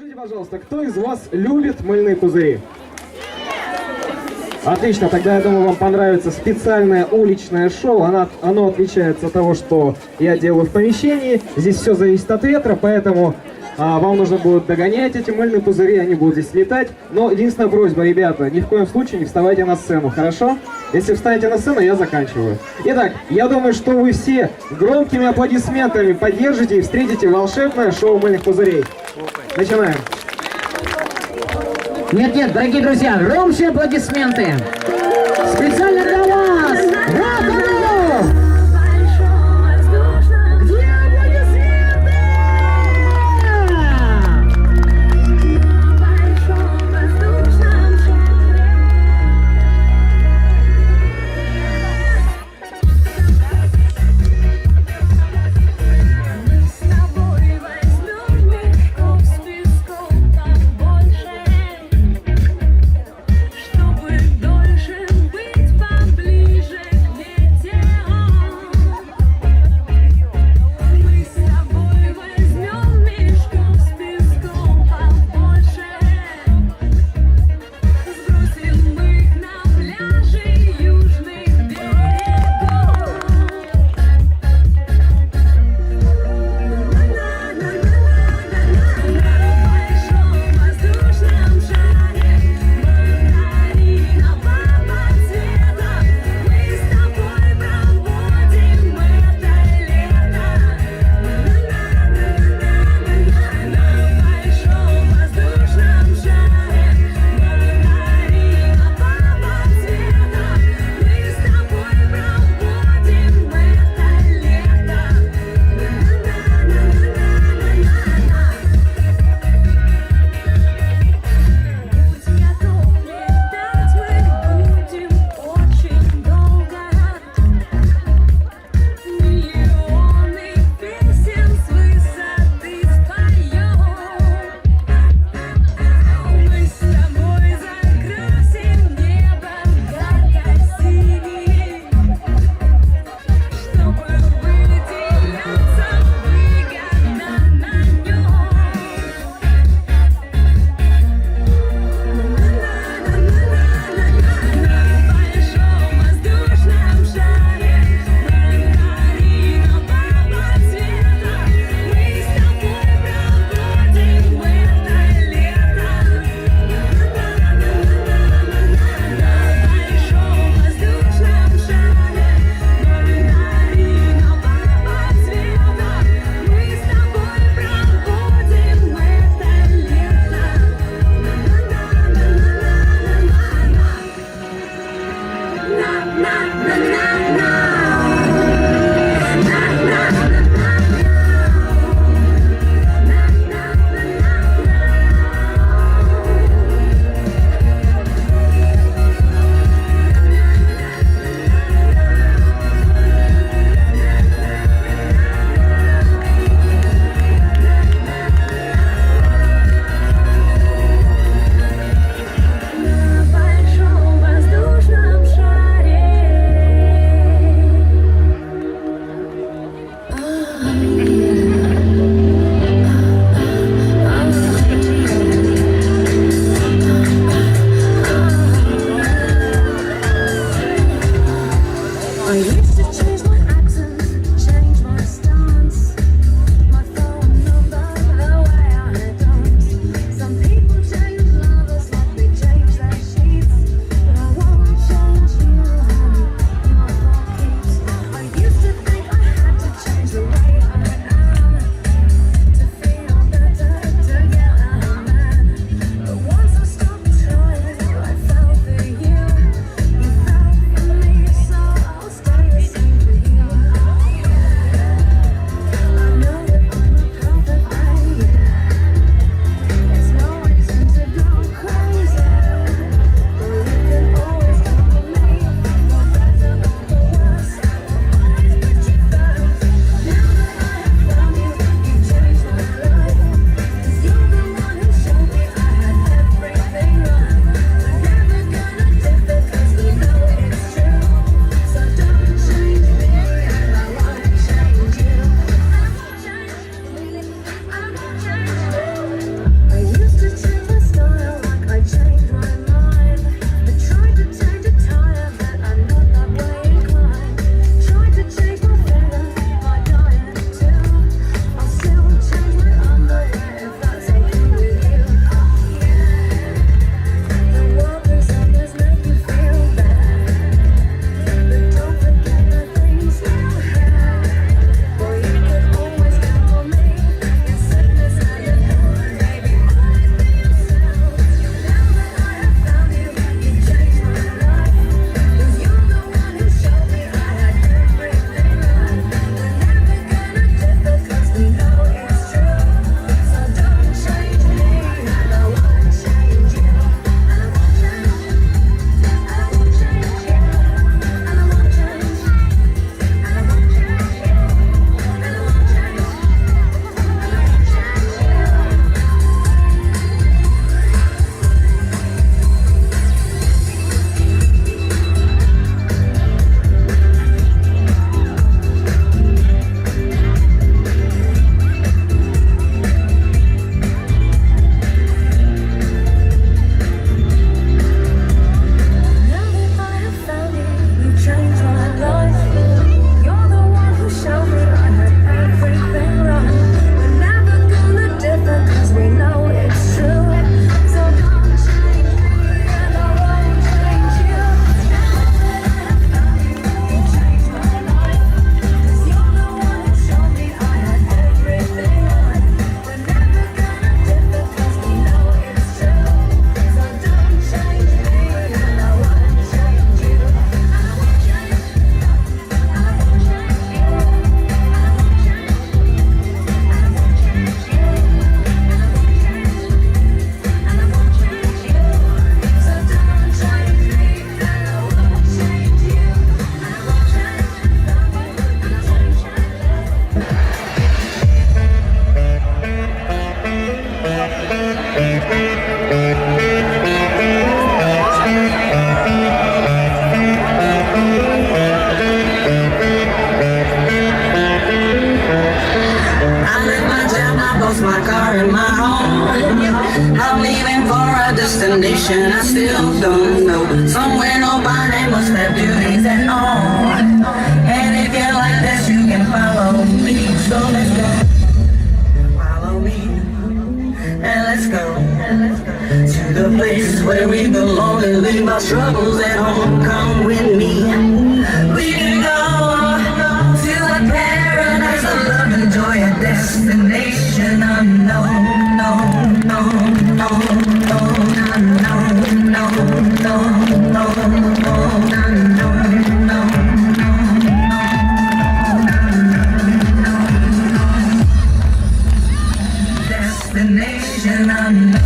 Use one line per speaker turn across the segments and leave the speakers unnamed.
Скажите, пожалуйста, кто из вас любит мыльные пузыри? Отлично, тогда я думаю, вам понравится специальное уличное шоу. Оно отличается от того, что я делаю в помещении. Здесь все зависит от ветра, поэтому вам нужно будет догонять эти мыльные пузыри, они будут здесь летать. Но единственная просьба, ребята, ни в коем случае не вставайте на сцену, хорошо? Если встанете на сцену, я заканчиваю. Итак, я думаю, что вы все громкими аплодисментами поддержите и встретите волшебное шоу мыльных пузырей. Начинаем.
Нет, дорогие друзья, громче аплодисменты. Специально для вас. Рок-н-ролл! Где аплодисменты?
Чтобы дольше быть поближе. I'm leaving for a destination I still don't know. Somewhere nobody must have beauties at all. And if you like this, you can follow me. So let's go. Follow me. And let's go to the place where we belong and leave our troubles at home. Come with me. We can go to a paradise of love and joy, a destination unknown. No, no, no, no, no, no, no, no, destination unknown.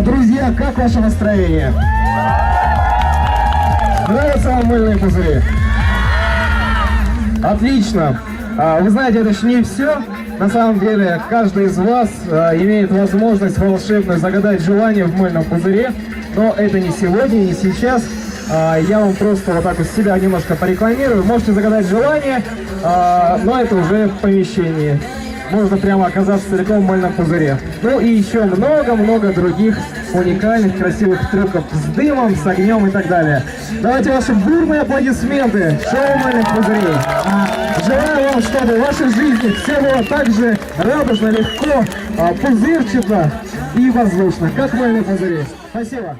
Друзья, как ваше настроение? Нравятся вам мыльные пузыри? Отлично. Вы знаете, это еще не все. На самом деле, каждый из вас имеет возможность волшебную загадать желание в мыльном пузыре. Но это не сегодня, не сейчас. Я вам просто вот так вот себя немножко порекламирую. Можете загадать желание, но это уже в помещении. Можно прямо оказаться целиком в мыльном пузыре. Ну и еще много-много других уникальных, красивых трюков с дымом, с огнем и так далее. Давайте ваши бурные аплодисменты шоу мыльных пузырей. Желаю вам, чтобы в вашей жизни все было так же радужно, легко, пузырчато и воздушно, как мыльные пузыри. Спасибо.